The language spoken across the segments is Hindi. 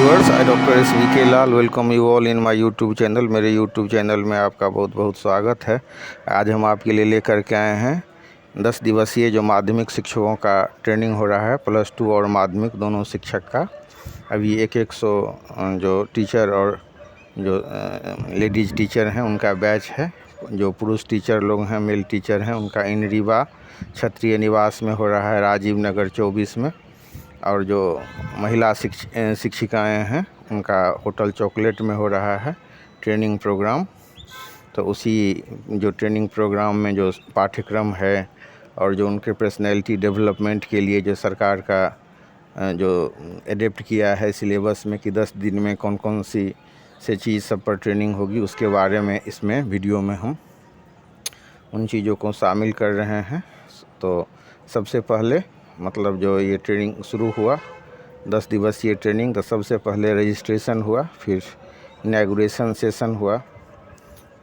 Viewers, I doctor S V K Lal welcome you all in my YouTube channel. मेरे यूट्यूब चैनल में आपका बहुत बहुत स्वागत है। आज हम आपके लिए लेकर के आए हैं 10 दिवसीय जो माध्यमिक शिक्षकों का ट्रेनिंग हो रहा है, +2 और माध्यमिक दोनों शिक्षक का। अभी एक सौ जो टीचर और जो लेडीज़ टीचर हैं उनका बैच है। जो पुरुष टीचर लोग हैं, मेल टीचर हैं, उनका इन रीवा क्षत्रिय निवास में हो रहा है, राजीव नगर 24 में। और जो महिला शिक्षिकाएं हैं उनका होटल चॉकलेट में हो रहा है ट्रेनिंग प्रोग्राम। तो उसी जो ट्रेनिंग प्रोग्राम में जो पाठ्यक्रम है और जो उनके पर्सनैलिटी डेवलपमेंट के लिए जो सरकार का जो एडेप्ट किया है सिलेबस में कि 10 दिन में कौन कौन सी से चीज़ सब पर ट्रेनिंग होगी, उसके बारे में इसमें वीडियो में हम उन चीज़ों को शामिल कर रहे हैं। तो सबसे पहले मतलब जो ये ट्रेनिंग शुरू हुआ 10 दिवसीय ट्रेनिंग, तो सबसे पहले रजिस्ट्रेशन हुआ, फिर इनॉग्रेशन सेशन हुआ।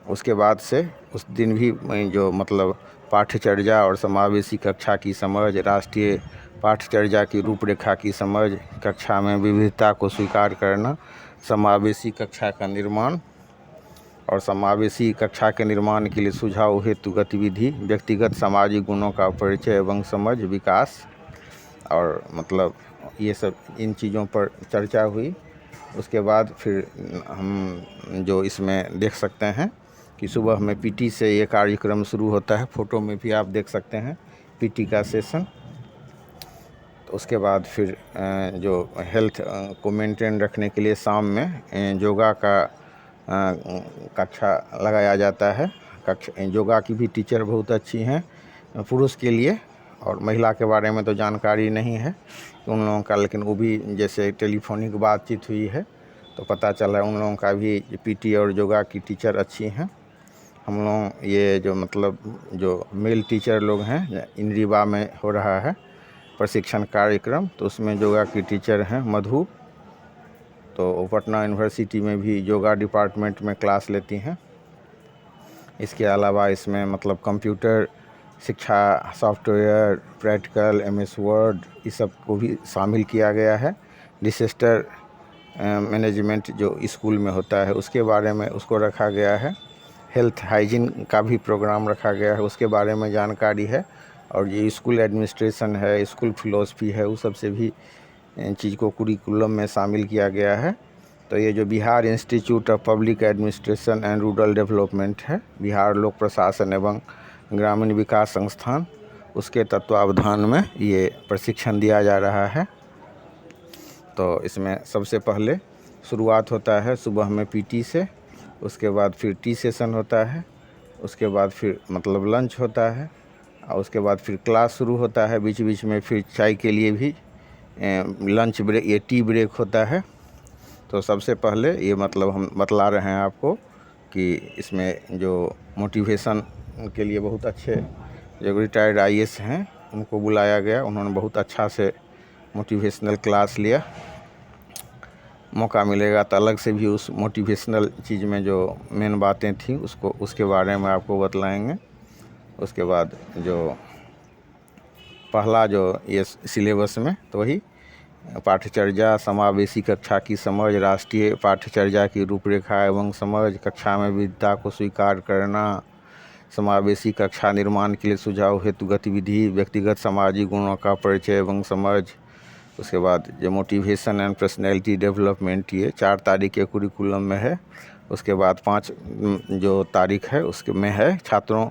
उसके बाद से उस दिन भी जो मतलब पाठ्यचर्या और समावेशी कक्षा की समझ, राष्ट्रीय पाठ्यचर्या की रूपरेखा की समझ, कक्षा में विविधता को स्वीकार करना, समावेशी कक्षा का निर्माण और समावेशी कक्षा के निर्माण के लिए सुझाव हेतु गतिविधि, व्यक्तिगत सामाजिक गुणों का परिचय एवं समझ, विकास, और मतलब ये सब इन चीज़ों पर चर्चा हुई। उसके बाद फिर हम जो इसमें देख सकते हैं कि सुबह में पीटी से ये कार्यक्रम शुरू होता है। फ़ोटो में भी आप देख सकते हैं पीटी का सेशन। तो उसके बाद फिर जो हेल्थ को मेंटेन रखने के लिए शाम में योगा का कक्षा लगाया जाता है। योगा की भी टीचर बहुत अच्छी हैं पुरुष के लिए, और महिला के बारे में तो जानकारी नहीं है उन लोगों का, लेकिन वो भी जैसे टेलीफोनिक बातचीत हुई है तो पता चला उन लोगों का भी पीटी और योगा की टीचर अच्छी हैं। हम लोग ये जो मतलब जो मेल टीचर लोग हैं, इन रीवा में हो रहा है प्रशिक्षण कार्यक्रम, तो उसमें योगा की टीचर हैं मधु, तो वो पटना यूनिवर्सिटी में भी योगा डिपार्टमेंट में क्लास लेती हैं। इसके अलावा इसमें मतलब कंप्यूटर शिक्षा, सॉफ्टवेयर, प्रैक्टिकल, MS वर्ड, इस सब को भी शामिल किया गया है। डिसेस्टर मैनेजमेंट जो स्कूल में होता है उसके बारे में उसको रखा गया है। हेल्थ हाइजीन का भी प्रोग्राम रखा गया है, उसके बारे में जानकारी है। और ये स्कूल एडमिनिस्ट्रेशन है, स्कूल फिलोसफी है, उस सब से भी चीज़ को कुरिकुलम में शामिल किया गया है। तो ये जो Bihar institute of public administration and rural development है, बिहार लोक प्रशासन एवं ग्रामीण विकास संस्थान, उसके तत्वावधान में ये प्रशिक्षण दिया जा रहा है। तो इसमें सबसे पहले शुरुआत होता है सुबह में पीटी से, उसके बाद फिर टी सेशन होता है, उसके बाद फिर मतलब लंच होता है, और उसके बाद फिर क्लास शुरू होता है। बीच बीच में फिर चाय के लिए भी लंच ब्रेक, ये टी ब्रेक होता है। तो सबसे पहले ये मतलब हम बतला रहे हैं आपको कि इसमें जो मोटिवेशन के लिए बहुत अच्छे जो रिटायर्ड IAS हैं उनको बुलाया गया। उन्होंने बहुत अच्छा से मोटिवेशनल क्लास लिया। मौका मिलेगा तो अलग से भी उस मोटिवेशनल चीज़ में जो मेन बातें थी उसके बारे में आपको बतलाएंगे। उसके बाद जो पहला जो ये सिलेबस में तो वही पाठ्यचर्या, समावेशी कक्षा की समझ, राष्ट्रीय पाठ्यचर्या की रूपरेखा एवं समझ, कक्षा में विविधता को स्वीकार करना, समावेशी कक्षा निर्माण के लिए सुझाव हेतु गतिविधि, व्यक्तिगत सामाजिक गुणों का परिचय एवं समझ। उसके बाद जो मोटिवेशन एंड पर्सनैलिटी डेवलपमेंट, ये 4 तारीख के कुरिकुलम में है। उसके बाद 5 जो तारीख है उसके में है छात्रों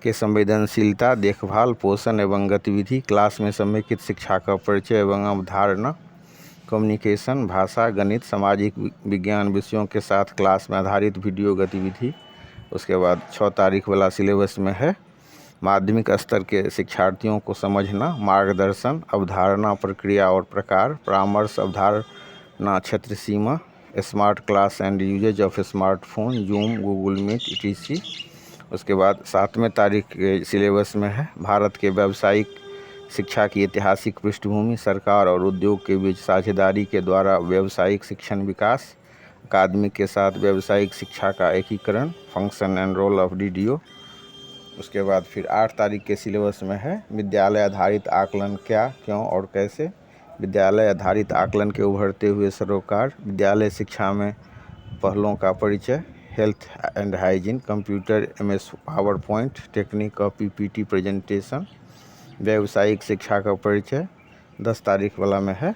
के संवेदनशीलता, देखभाल, पोषण एवं गतिविधि, क्लास में समेकित शिक्षा का परिचय एवं अवधारणा, कम्युनिकेशन, भाषा, गणित, सामाजिक विज्ञान विषयों के साथ क्लास में आधारित वीडियो गतिविधि। उसके बाद 6 तारीख वाला सिलेबस में है माध्यमिक स्तर के शिक्षार्थियों को समझना, मार्गदर्शन, अवधारणा, प्रक्रिया और प्रकार, परामर्श, अवधारणा, क्षेत्र सीमा, smart class and usages of smartphone, Zoom, Google Meet, etc। उसके बाद 7वें तारीख के सिलेबस में है भारत के व्यावसायिक शिक्षा की ऐतिहासिक पृष्ठभूमि, सरकार और उद्योग के बीच साझेदारी के द्वारा व्यावसायिक शिक्षण विकास, अकादमिक के साथ व्यावसायिक शिक्षा का एकीकरण, function and role of DDO। उसके बाद फिर 8 तारीख के सिलेबस में है विद्यालय आधारित आकलन क्या, क्यों और कैसे, विद्यालय आधारित आकलन के उभरते हुए सरोकार, विद्यालय शिक्षा में पहलों का परिचय, health and hygiene, computer, MS power point, technique और PPT प्रेजेंटेशन, व्यावसायिक शिक्षा का परिचय 10 तारीख वाला में है।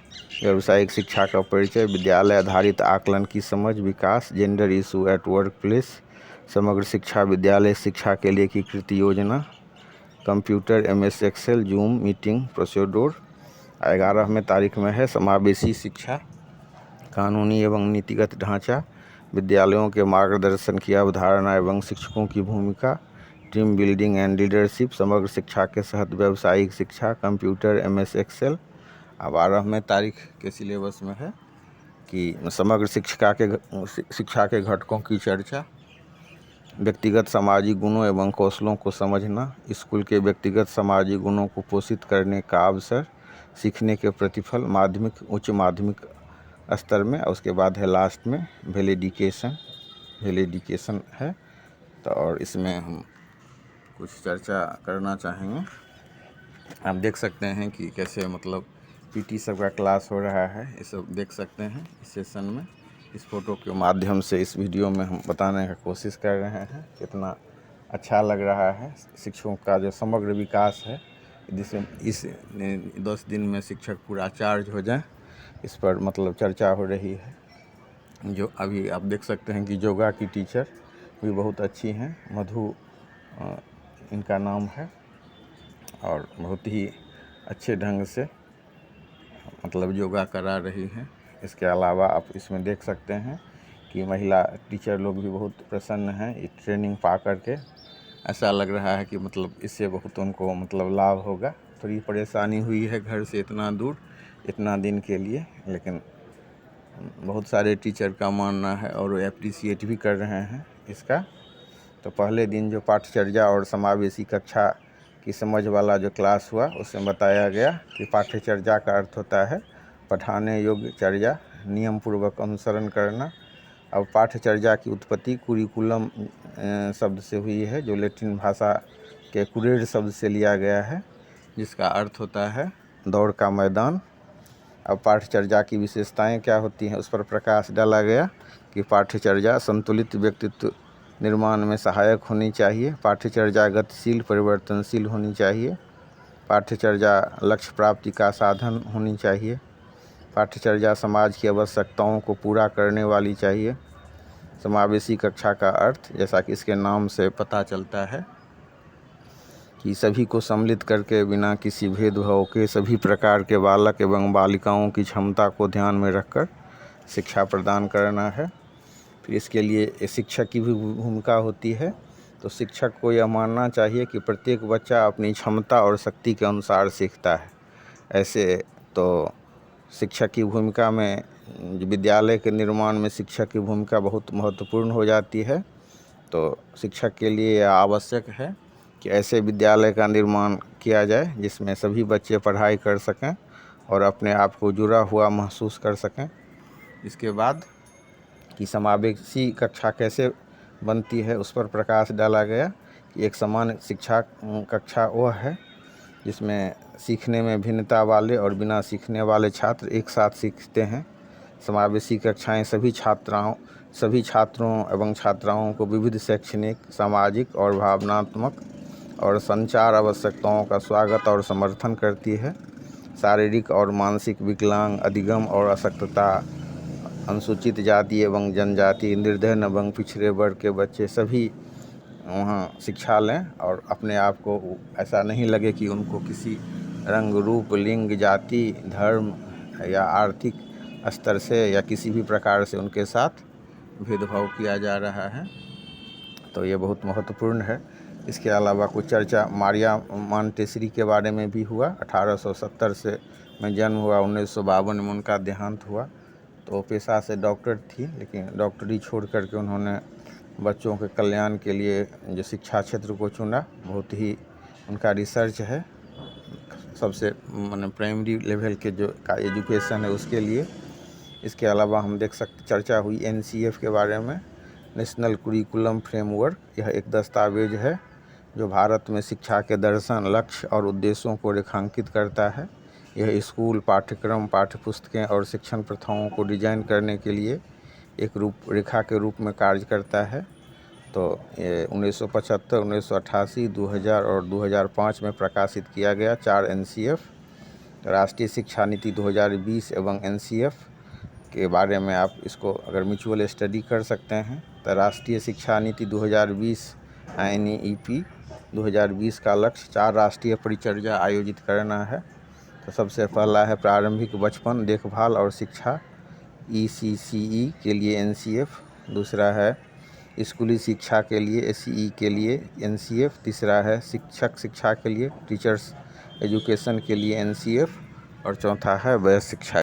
व्यावसायिक शिक्षा का परिचय, विद्यालय आधारित आकलन की समझ, विकास, gender issue at workplace, समग्र शिक्षा, विद्यालय शिक्षा के लिए एकीकृत योजना, computer, MS Excel, Zoom meeting procedure. 11वें तारीख में है समावेशी शिक्षा, कानूनी एवं नीतिगत ढांचा, विद्यालयों के मार्गदर्शन की अवधारणा एवं शिक्षकों की भूमिका, टीम बिल्डिंग एंड लीडरशिप, समग्र शिक्षा के साथ व्यावसायिक शिक्षा, कंप्यूटर, MS एक्सेल। 12वें तारीख के सिलेबस में है कि समग्र शिक्षा के घटकों की चर्चा, व्यक्तिगत सामाजिक गुणों एवं कौशलों को समझना, स्कूल के व्यक्तिगत सामाजिक गुणों को पोषित करने का अवसर, सीखने के प्रतिफल माध्यमिक उच्च माध्यमिक स्तर में। और उसके बाद है लास्ट में वैलिडिकेशन है। तो और इसमें हम कुछ चर्चा करना चाहेंगे। आप देख सकते हैं कि कैसे मतलब PT सब का क्लास हो रहा है, ये सब देख सकते हैं इस सेशन में। इस फोटो के माध्यम से इस वीडियो में हम बताने का कोशिश कर रहे हैं कितना अच्छा लग रहा है शिक्षकों का जो समग्र विकास है, जिससे इस 10 दिन में शिक्षक पूरा चार्ज हो जाए, इस पर मतलब चर्चा हो रही है। जो अभी आप देख सकते हैं कि योगा की टीचर भी बहुत अच्छी हैं, मधु इनका नाम है, और बहुत ही अच्छे ढंग से मतलब योगा करा रही हैं। इसके अलावा आप इसमें देख सकते हैं कि महिला टीचर लोग भी बहुत प्रसन्न हैं ये ट्रेनिंग पा करके। ऐसा लग रहा है कि मतलब इससे बहुत उनको मतलब लाभ होगा। थोड़ी परेशानी हुई है घर से इतना दूर इतना दिन के लिए, लेकिन बहुत सारे टीचर का मानना है और वो एप्रिसिएट भी कर रहे हैं इसका। तो पहले दिन जो पाठ्यचर्या और समावेशी कक्षा की समझ वाला जो क्लास हुआ, उसमें बताया गया कि पाठ्यचर्या का अर्थ होता है पढ़ाने योग्य चर्या, नियम पूर्वक अनुसरण करना। अब पाठ्यचर्या की उत्पत्ति कुरिकुलम शब्द से हुई है, जो लैटिन भाषा के कुरेड शब्द से लिया गया है, जिसका अर्थ होता है दौड़ का मैदान। अब पाठ्यचर्या की विशेषताएं क्या होती हैं, उस पर प्रकाश डाला गया कि पाठ्यचर्या संतुलित व्यक्तित्व निर्माण में सहायक होनी चाहिए, पाठ्यचर्या गतिशील परिवर्तनशील होनी चाहिए, पाठ्यचर्या लक्ष्य प्राप्ति का साधन होनी चाहिए, पाठ्यचर्या समाज की आवश्यकताओं को पूरा करने वाली चाहिए। समावेशी कक्षा का अर्थ, जैसा कि इसके नाम से पता चलता है, कि सभी को सम्मिलित करके बिना किसी भेदभाव के सभी प्रकार के बालक एवं बालिकाओं की क्षमता को ध्यान में रखकर शिक्षा प्रदान करना है। फिर इसके लिए शिक्षक की भी भूमिका होती है। तो शिक्षक को यह मानना चाहिए कि प्रत्येक बच्चा अपनी क्षमता और शक्ति के अनुसार सीखता है। ऐसे तो शिक्षक की भूमिका में विद्यालय के निर्माण में शिक्षक की भूमिका बहुत महत्वपूर्ण हो जाती है। तो शिक्षक के लिए यह आवश्यक है कि ऐसे विद्यालय का निर्माण किया जाए जिसमें सभी बच्चे पढ़ाई कर सकें और अपने आप को जुड़ा हुआ महसूस कर सकें। इसके बाद कि समावेशी कक्षा कैसे बनती है, उस पर प्रकाश डाला गया कि एक समान शिक्षा कक्षा वह है जिसमें सीखने में भिन्नता वाले और बिना सीखने वाले छात्र एक साथ सीखते हैं। समावेशी कक्षाएं सभी छात्रों एवं छात्राओं को विविध शैक्षणिक, सामाजिक और भावनात्मक और संचार आवश्यकताओं का स्वागत और समर्थन करती है। शारीरिक और मानसिक विकलांग, अधिगम और अशक्तता, अनुसूचित जाति एवं जनजाति, निर्धन एवं पिछड़े वर्ग के बच्चे सभी वहाँ शिक्षा लें और अपने आप को ऐसा नहीं लगे कि उनको किसी रंग, रूप, लिंग, जाति, धर्म या आर्थिक स्तर से या किसी भी प्रकार से उनके साथ भेदभाव किया जा रहा है। तो ये बहुत महत्वपूर्ण है। इसके अलावा कुछ चर्चा मारिया मॉन्टेसरी के बारे में भी हुआ। 1870 से में जन्म हुआ, 1952 में उनका देहांत हुआ। तो पेशा से डॉक्टर थी, लेकिन डॉक्टरी छोड़ करके उन्होंने बच्चों के कल्याण के लिए जो शिक्षा क्षेत्र को चुना। बहुत ही उनका रिसर्च है सबसे माने प्राइमरी लेवल के जो का एजुकेशन है उसके लिए। इसके अलावा हम देख सकते चर्चा हुई NCF के बारे में, नेशनल कुरिकुलम फ्रेमवर्क। यह एक दस्तावेज है जो भारत में शिक्षा के दर्शन, लक्ष्य और उद्देश्यों को रेखांकित करता है। यह स्कूल पाठ्यक्रम, पाठ्यपुस्तकें और शिक्षण प्रथाओं को डिजाइन करने के लिए एक रूपरेखा के रूप में कार्य करता है। तो ये 1975, 1988, 2000 और 2005 में प्रकाशित किया गया 4 NCF, राष्ट्रीय शिक्षा नीति 2020 एवं NCF के बारे में आप इसको अगर म्यूचुअल स्टडी कर सकते हैं। तो राष्ट्रीय शिक्षा नीति 2020 NEP 2020 का लक्ष्य 4 राष्ट्रीय परिचर्या आयोजित करना है। तो सबसे पहला है प्रारंभिक बचपन देखभाल और शिक्षा ECCE के लिए NCF, दूसरा है स्कूली शिक्षा के लिए SCE के लिए NCF, तीसरा है शिक्षक शिक्षा के लिए टीचर्स एजुकेशन के लिए NCF और चौथा है वयस्क शिक्षा